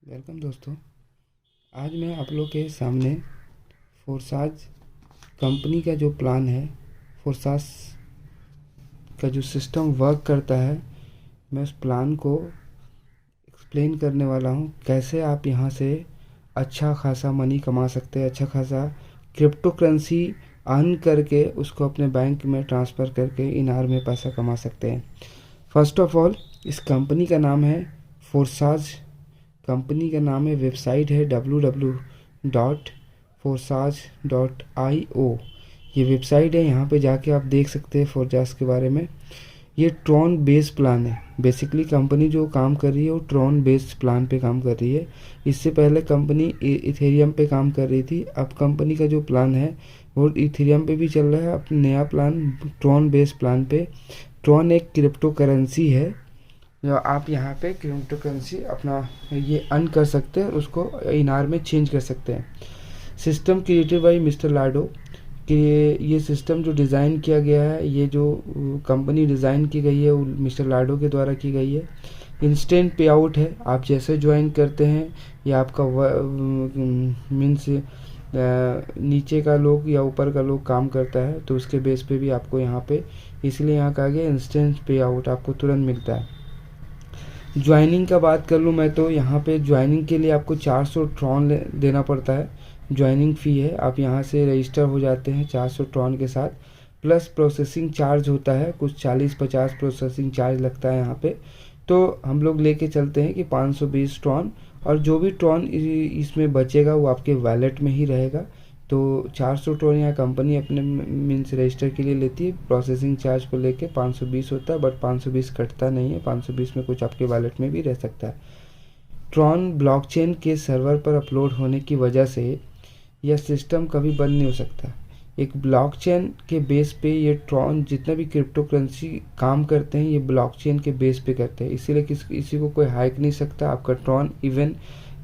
Welcome दोस्तों। आज मैं आप लोग के सामने फोर्साज कंपनी का जो प्लान है, फोर्साज का जो सिस्टम वर्क करता है, मैं उस प्लान को एक्सप्लेन करने वाला हूँ। कैसे आप यहाँ से अच्छा खासा मनी कमा सकते हैं, अच्छा खासा क्रिप्टो करेंसी अर्न करके उसको अपने बैंक में ट्रांसफ़र करके इनार में पैसा कमा सकते हैं। फर्स्ट ऑफ ऑल, इस कंपनी का नाम है फोर्साज। कंपनी का नाम है, वेबसाइट है www.forsage.io। ये वेबसाइट है, यहाँ पे जाके आप देख सकते हैं फोर्साज के बारे में। ये ट्रॉन बेस प्लान है। बेसिकली कंपनी जो काम कर रही है वो ट्रॉन बेस प्लान पे काम कर रही है। इससे पहले कंपनी इथेरियम पे काम कर रही थी। अब कंपनी का जो प्लान है वो इथेरियम पे भी चल रहा है। अब नया प्लान ट्रॉन बेस प्लान पे। ट्रॉन एक क्रिप्टो करेंसी है जो आप यहाँ पे क्रिप्टो करेंसी अपना ये अर्न कर सकते हैं, उसको इनार में चेंज कर सकते हैं। सिस्टम क्रिएटेड बाय मिस्टर लाडो कि ये सिस्टम जो डिज़ाइन किया गया है, ये जो कंपनी डिज़ाइन की गई है वो मिस्टर लाडो के द्वारा की गई है। इंस्टेंट पे आउट है। आप जैसे ज्वाइन करते हैं या आपका मीन्स नीचे का लोग या ऊपर का लोग काम करता है तो उसके बेस पे भी आपको यहाँ पे, इसलिए यहाँ कहा गया इंस्टेंट पे आउट आपको तुरंत मिलता है। ज्वाइनिंग का बात कर लूँ मैं तो यहाँ पे ज्वाइनिंग के लिए आपको 400 ट्रॉन देना पड़ता है। ज्वाइनिंग फ़ी है। आप यहाँ से रजिस्टर हो जाते हैं 400 ट्रॉन के साथ, प्लस प्रोसेसिंग चार्ज होता है कुछ 40-50 प्रोसेसिंग चार्ज लगता है यहाँ पे। तो हम लोग लेके चलते हैं कि 520 ट्रॉन, और जो भी ट्रॉन इसमें बचेगा वो आपके वैलेट में ही रहेगा। तो 400 ट्रॉन यहाँ कंपनी अपने मीन्स रजिस्टर के लिए लेती है। प्रोसेसिंग चार्ज को लेके 520 होता है, बट 520 कटता नहीं है। 520 में कुछ आपके वैलेट में भी रह सकता है। ट्रॉन ब्लॉकचेन के सर्वर पर अपलोड होने की वजह से यह सिस्टम कभी बंद नहीं हो सकता। एक ब्लॉकचेन के बेस पे ये ट्रॉन जितना भी क्रिप्टो करेंसी काम करते हैं ये ब्लॉकचेन के बेस पे करते हैं, इसीलिए किसी को कोई हैक नहीं सकता आपका ट्रॉन। इवन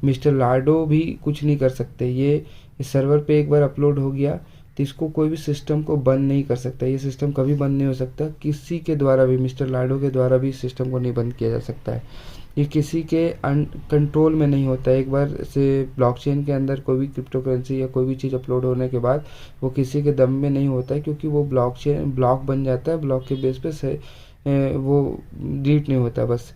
मिस्टर लाडो भी कुछ नहीं कर सकते। ये इस सर्वर पे एक बार अपलोड हो गया तो इसको कोई भी सिस्टम को बंद नहीं कर सकता। ये सिस्टम कभी बंद नहीं हो सकता, किसी के द्वारा भी, मिस्टर लाडो के द्वारा भी इस सिस्टम को नहीं बंद किया जा सकता है। ये किसी के कंट्रोल में नहीं होता है। एक बार से ब्लॉकचेन के अंदर कोई भी क्रिप्टो करेंसी या कोई भी चीज़ अपलोड होने के बाद वो किसी के दम में नहीं होता है, क्योंकि वो ब्लॉक बन जाता है। ब्लॉक के बेस पे से वो डिलीट नहीं होता। बस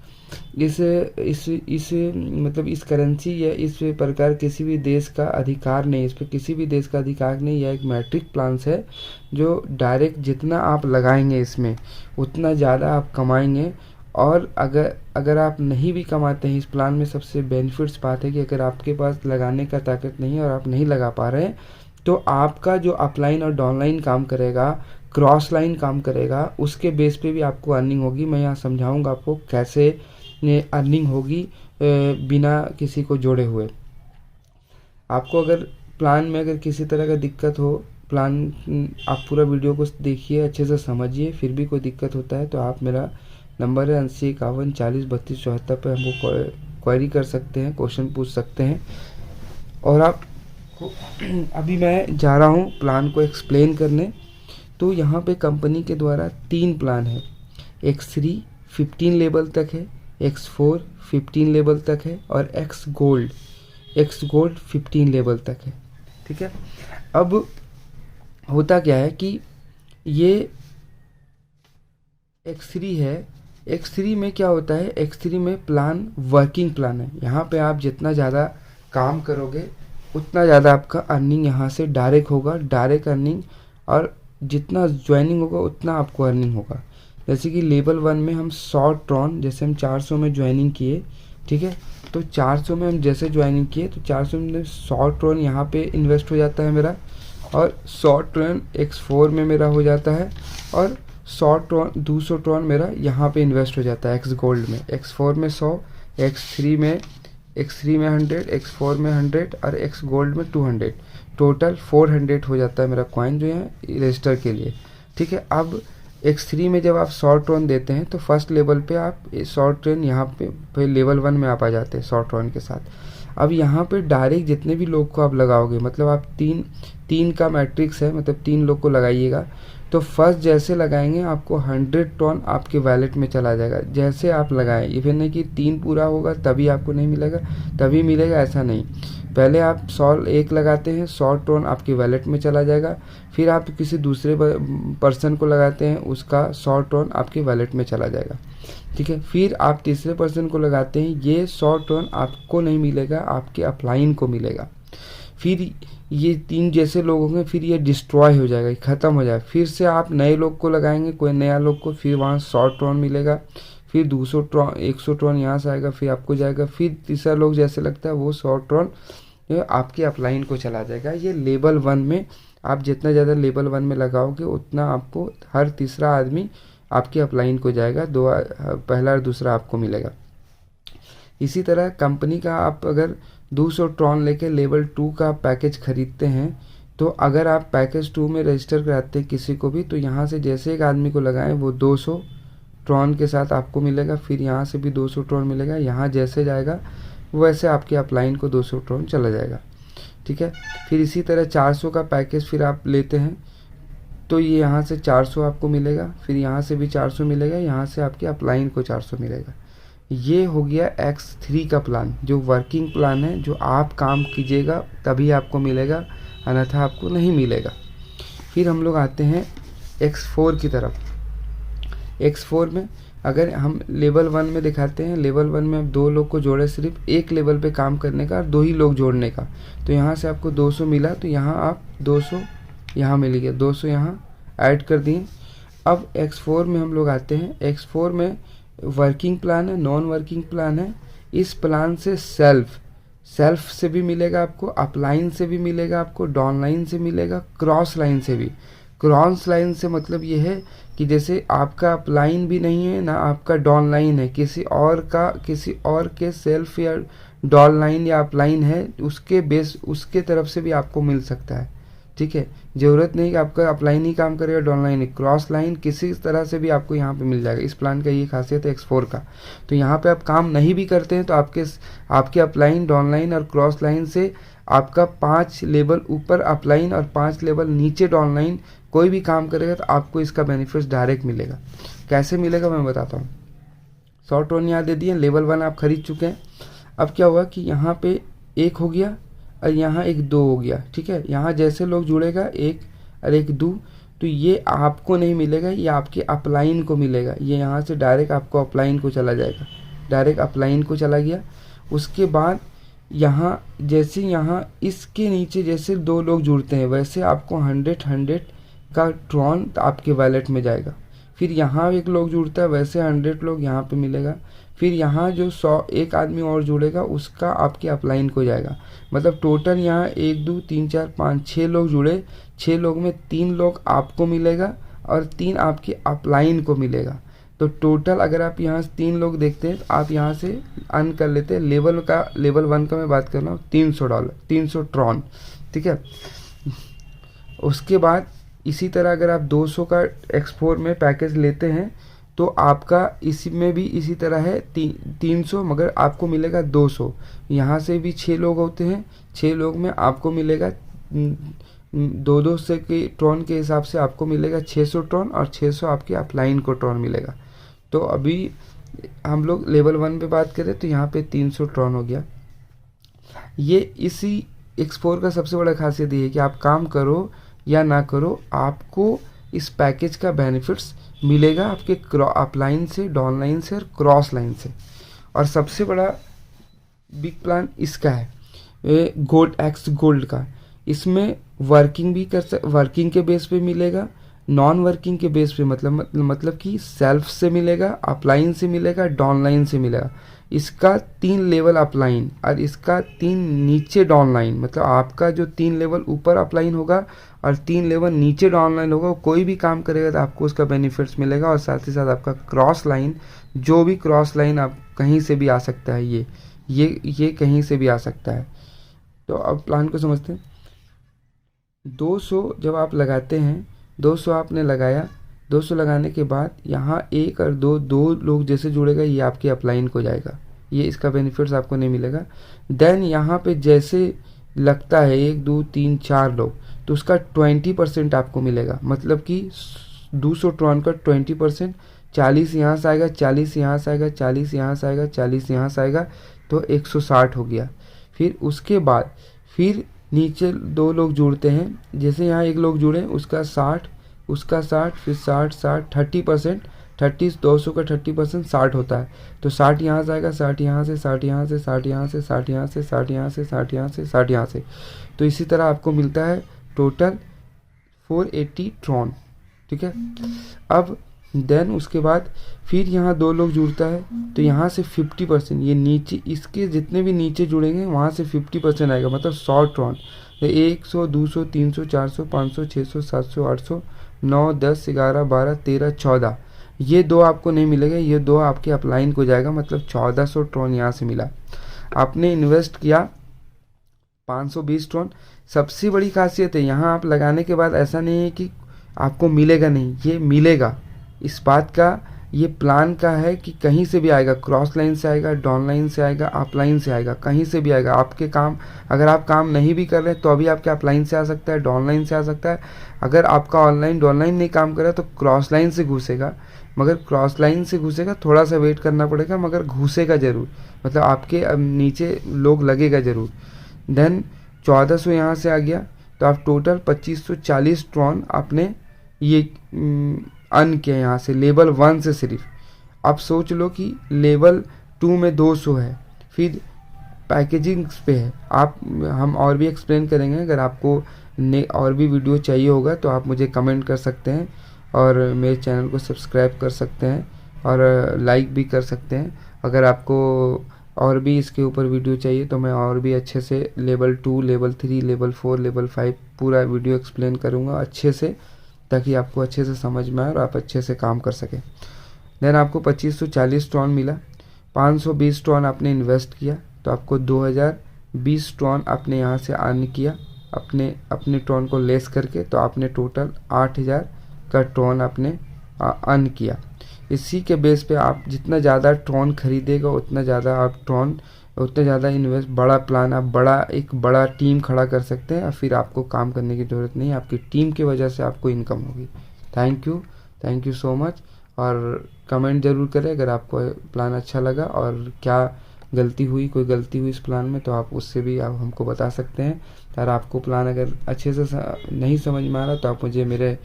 इस मतलब इस करेंसी या इस प्रकार किसी भी देश का अधिकार नहीं, इस पर किसी भी देश का अधिकार नहीं। यह एक मैट्रिक प्लान्स है जो डायरेक्ट जितना आप लगाएंगे इसमें उतना ज़्यादा आप कमाएंगे। और अगर आप नहीं भी कमाते हैं इस प्लान में, सबसे बेनिफिट्स बात है कि अगर आपके पास लगाने का ताकत नहीं है और आप नहीं लगा पा रहे हैं तो आपका जो अपलाइन और डाउनलाइन काम करेगा, क्रॉस लाइन काम करेगा, उसके बेस पे भी आपको अर्निंग होगी। मैं यहाँ समझाऊंगा आपको कैसे अर्निंग होगी बिना किसी को जोड़े हुए। आपको अगर प्लान में अगर किसी तरह का दिक्कत हो, प्लान आप पूरा वीडियो को देखिए, अच्छे से समझिए, फिर भी कोई दिक्कत होता है तो आप मेरा नंबर है 8051403274 पर हमको क्वेरी कर सकते हैं, क्वेश्चन पूछ सकते हैं। और आप अभी मैं जा रहा हूँ प्लान को एक्सप्लेन करने। तो यहाँ पे कंपनी के द्वारा 3 प्लान है। X3 15 लेवल तक है, X4 15 लेवल तक है और X गोल्ड 15 लेवल तक है। ठीक है। अब होता क्या है कि ये X3 है। X3 में क्या होता है, X3 में प्लान वर्किंग प्लान है। यहाँ पे आप जितना ज़्यादा काम करोगे उतना ज़्यादा आपका अर्निंग यहाँ से डायरेक्ट होगा, डायरेक्ट अर्निंग। और जितना ज्वाइनिंग होगा उतना आपको अर्निंग होगा। जैसे कि लेवल 1 में हम 100 ट्रॉन, जैसे हम 400 में ज्वाइनिंग किए, ठीक है, तो 400 में हम जैसे ज्वाइनिंग किए तो 400 में 100 ट्रॉन यहाँ पे इन्वेस्ट हो जाता है मेरा, और 100 ट्रॉन X4 में मेरा हो जाता है, और 200 ट्रॉन मेरा यहाँ पे इन्वेस्ट हो जाता है X गोल्ड में। X4 में 100, X3 में 100, X4 में 100 और X गोल्ड में 200। टोटल 400 हो जाता है मेरा कॉइन जो है रजिस्टर के लिए। ठीक है। अब X3 में जब आप 100 ट्रॉन देते हैं तो फर्स्ट लेवल पे आप 100 ट्रॉन यहाँ पे लेवल 1 में आप आ जाते हैं 100 ट्रॉन के साथ। अब यहाँ पे डायरेक्ट जितने भी लोग को आप लगाओगे, मतलब आप तीन का मैट्रिक्स है, मतलब 3 लोग को लगाइएगा तो फर्स्ट जैसे लगाएंगे आपको 100 टोन आपके वैलेट में चला जाएगा, जैसे आप लगाएं। इवन नहीं कि 3 पूरा होगा तभी आपको नहीं मिलेगा, तभी मिलेगा, ऐसा नहीं। पहले आप 100 एक लगाते हैं, 100 टोन आपके वैलेट में चला जाएगा। फिर आप किसी दूसरे पर्सन को लगाते हैं, उसका 100 टोन आपके वैलेट में चला जाएगा, ठीक है। फिर आप तीसरे पर्सन को लगाते हैं, ये 100 टोन आपको नहीं मिलेगा, आपके अपलाइन को मिलेगा। फिर ये 3 जैसे लोग होंगे, फिर ये डिस्ट्रॉय हो जाएगा, ख़त्म हो जाएगा। फिर से आप नए लोग को लगाएंगे, कोई नया लोग को, फिर वहाँ 100 टोन मिलेगा। फिर 200 टोन, 100 टोन यहाँ से आएगा, फिर आपको जाएगा। फिर तीसरा लोग जैसे लगता है वो 100 टोन आपके अपलाइन को चला जाएगा। ये लेवल 1 में आप जितना ज़्यादा लेवल 1 में लगाओगे उतना आपको हर तीसरा आदमी आपके अपलाइन को जाएगा, पहला और दूसरा आपको मिलेगा। इसी तरह कंपनी का आप अगर 200 ट्रॉन लेके लेवल 2 का पैकेज खरीदते हैं, तो अगर आप पैकेज 2 में रजिस्टर कराते हैं किसी को भी, तो यहाँ से जैसे एक आदमी को लगाएं वो 200 ट्रॉन के साथ आपको मिलेगा। फिर यहाँ से भी 200 ट्रॉन मिलेगा, यहाँ जैसे जाएगा वैसे आपके अपलाइन को 200 ट्रॉन चला जाएगा, ठीक है। फिर इसी तरह 400 का पैकेज फिर आप लेते हैं, तो ये यहाँ से 400 आपको मिलेगा, फिर यहाँ से भी 400 मिलेगा, यहाँ से आपके अपलाइन को 400 मिलेगा। ये हो गया X3 का प्लान, जो वर्किंग प्लान है, जो आप काम कीजिएगा तभी आपको मिलेगा, अन्यथा आपको नहीं मिलेगा। फिर हम लोग आते हैं X4 की तरफ। X4 में अगर हम लेवल 1 में दिखाते हैं, लेवल 1 में अब 2 लोग को जोड़े, सिर्फ एक लेवल पे काम करने का और 2 ही लोग जोड़ने का। तो यहाँ से आपको 200 मिला, तो यहाँ आप 200 यहाँ मिल गया, 200 यहाँ ऐड कर दिए। अब X4 में हम लोग आते हैं। X4 में वर्किंग प्लान है, नॉन वर्किंग प्लान है। इस प्लान से सेल्फ से भी मिलेगा आपको, अपलाइन से भी मिलेगा आपको, डाउनलाइन से मिलेगा, क्रॉस लाइन से भी। क्रॉस लाइन से मतलब ये है कि जैसे आपका अपलाइन भी नहीं है ना आपका डाउनलाइन है, किसी और के सेल्फ या डाउनलाइन या अपलाइन है, उसके तरफ से भी आपको मिल सकता है, ठीक है। ज़रूरत नहीं कि आपका अपलाइन ही काम करेगा, डाउनलाइन ही, क्रॉस लाइन किसी तरह से भी आपको यहाँ पे मिल जाएगा। इस प्लान का ये खासियत है X4 का। तो यहाँ पे आप काम नहीं भी करते हैं तो आपके अपलाइन, डाउनलाइन और क्रॉस लाइन से आपका 5 लेवल ऊपर अपलाइन और 5 लेवल नीचे डाउनलाइन कोई भी काम करेगा तो आपको इसका बेनिफिट डायरेक्ट मिलेगा। कैसे मिलेगा मैं बताता हूँ। 100 टोन यहाँ दे दिए, लेवल 1 आप खरीद चुके हैं। अब क्या हुआ कि यहाँ पे 1 हो गया और यहाँ एक 2 हो गया, ठीक है। यहाँ जैसे लोग जुड़ेगा 1 और 1 2, तो ये आपको नहीं मिलेगा, ये आपके अपलाइन को मिलेगा। ये यहाँ से डायरेक्ट आपको अपलाइन को चला जाएगा, डायरेक्ट अपलाइन को चला गया। उसके बाद यहाँ जैसे यहाँ इसके नीचे जैसे 2 लोग जुड़ते हैं वैसे आपको 100 का ट्रॉन आपके वैलेट में जाएगा। फिर यहाँ एक लोग जुड़ता है वैसे 100 लोग यहाँ पे मिलेगा। फिर यहाँ जो 100 एक आदमी और जुड़ेगा उसका आपके अपलाइन को जाएगा। मतलब टोटल यहाँ 1 2 3 4 5 6 लोग जुड़े, 6 लोग में 3 लोग आपको मिलेगा और 3 आपके अपलाइन को मिलेगा। तो टोटल अगर आप यहाँ से 3 लोग देखते हैं तो आप यहाँ से अर्न कर लेते हैं। लेवल 1 का मैं बात कर रहा हूँ, $300, 300 ट्रॉन, ठीक है। उसके बाद इसी तरह अगर आप 200 का X4 में पैकेज लेते हैं तो आपका इसी में भी इसी तरह है 300, मगर आपको मिलेगा 200। यहाँ से भी 6 लोग होते हैं, 6 लोग में आपको मिलेगा 2 से के ट्रॉन के हिसाब से आपको मिलेगा 600 ट्रॉन और 600 आपके अपलाइन को ट्रॉन मिलेगा। तो अभी हम लोग लेवल 1 पे बात करें तो यहाँ पे 300 ट्रॉन हो गया। ये इसी X4 का सबसे बड़ा खासियत ये है कि आप काम करो या ना करो आपको इस पैकेज का बेनिफिट्स मिलेगा आपके अपलाइन से, डाउनलाइन से और क्रॉस लाइन से। और सबसे बड़ा बिग प्लान इसका है गोल्ड का। इसमें वर्किंग के बेस पे मिलेगा, नॉन वर्किंग के बेस पे मतलब कि सेल्फ से मिलेगा, अपलाइन से मिलेगा, डाउनलाइन से मिलेगा। इसका 3 लेवल अपलाइन और इसका 3 नीचे डाउनलाइन, मतलब आपका जो 3 लेवल ऊपर अपलाइन होगा और 3 लेवल नीचे डाउनलाइन होगा, कोई भी काम करेगा तो आपको उसका बेनिफिट्स मिलेगा। और साथ ही साथ आपका क्रॉस लाइन, जो भी क्रॉस लाइन आप कहीं से भी आ सकता है, ये कहीं से भी आ सकता है। तो अब प्लान को समझते हैं। 200 जब आप लगाते हैं, 200 आपने लगाया, 200 लगाने के बाद यहाँ 1 और 2 लोग जैसे जुड़ेगा ये आपके अपलाइन को जाएगा, ये इसका बेनिफिट्स आपको नहीं मिलेगा। देन यहाँ पे जैसे लगता है 1 2 3 4 लोग, तो उसका 20% आपको मिलेगा, मतलब कि 200 ट्रॉन का 20%, 40 यहाँ से आएगा, 40 यहाँ से आएगा, 40 यहाँ से आएगा, 40 यहाँ से आएगा, तो 160 हो गया। फिर उसके बाद फिर नीचे 2 लोग जुड़ते हैं, जैसे यहाँ एक लोग जुड़े उसका 60, उसका 60, फिर 60 30%, 30 200 का 30% 60 होता है, तो 60 यहाँ से आएगा, 60 यहाँ से, 60 यहाँ से, 60 यहाँ से, 60 यहाँ से, 60 यहाँ से, 60 यहाँ से, 60 यहाँ से, तो इसी तरह आपको मिलता है टोटल 480 ट्रॉन। ठीक है। अब देन उसके बाद फिर यहाँ 2 लोग जुड़ता है, तो यहाँ से 50%, ये नीचे इसके जितने भी नीचे जुड़ेंगे वहाँ से 50% आएगा, मतलब 100 ट्रॉन। 100 200 300 400 500 600 700 800 9 10 11 12 13 14, ये 2 आपको नहीं मिलेगा, ये 2 आपके अपलाइन को जाएगा, मतलब 1400 ट्रॉन यहाँ से मिला। आपने इन्वेस्ट किया 520 ट्रॉन। सबसे बड़ी खासियत है यहाँ आप लगाने के बाद ऐसा नहीं है कि आपको मिलेगा नहीं, ये मिलेगा। इस बात का ये प्लान का है कि कहीं से भी आएगा, क्रॉस लाइन से आएगा, डाउन लाइन से आएगा, अप लाइन से आएगा, कहीं से भी आएगा। आपके काम, अगर आप काम नहीं भी कर रहे हैं तो अभी आपके अप लाइन से आ सकता है, डाउन लाइन से आ सकता है। अगर आपका ऑनलाइन डाउन लाइन नहीं काम कर रहा है तो क्रॉस लाइन से घुसेगा, मगर क्रॉस लाइन से घुसेगा, थोड़ा सा वेट करना पड़ेगा, मगर घुसेगा ज़रूर, मतलब आपके नीचे लोग लगेगा ज़रूर। देन 1400 यहाँ से आ गया, तो आप टोटल 2540 ट्रॉन आपने ये अर्न किया यहाँ से लेवल 1 से सिर्फ। आप सोच लो कि लेवल 2 में 200 है, फिर पैकेजिंग पे है। आप हम और भी एक्सप्लेन करेंगे, अगर आपको और भी वीडियो चाहिए होगा तो आप मुझे कमेंट कर सकते हैं और मेरे चैनल को सब्सक्राइब कर सकते हैं और लाइक भी कर सकते हैं। अगर आपको और भी इसके ऊपर वीडियो चाहिए तो मैं और भी अच्छे से लेवल 2, लेवल 3, लेवल 4, लेवल 5 पूरा वीडियो एक्सप्लेन करूँगा अच्छे से, ताकि आपको अच्छे से समझ में आए और आप अच्छे से काम कर सकें। देन आपको 2540 ट्रॉन मिला, 520 ट्रॉन आपने इन्वेस्ट किया, तो आपको 2020 ट्रॉन आपने यहाँ से अर्न किया अपने ट्रॉन को लेस करके, तो आपने टोटल 8000 का ट्रॉन आपने अर्न किया। इसी के बेस पे आप जितना ज़्यादा ट्रॉन खरीदेगा उतना ज़्यादा इन्वेस्ट, बड़ा प्लान, आप एक बड़ा टीम खड़ा कर सकते हैं और फिर आपको काम करने की ज़रूरत नहीं है, आपकी टीम की वजह से आपको इनकम होगी। Thank you so much. और कमेंट ज़रूर करें अगर आपको प्लान अच्छा लगा और क्या कोई गलती हुई इस प्लान में, तो आप उससे भी आप हमको बता सकते हैं। और आपको प्लान अगर अच्छे से नहीं समझ में आ रहा तो आप मुझे मेरे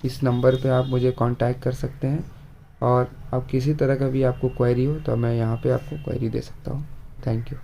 इस नंबर पे आप मुझे कांटेक्ट कर सकते हैं, और आप किसी तरह का भी आपको क्वेरी हो तो मैं यहाँ पे आपको क्वेरी दे सकता हूँ। Thank you.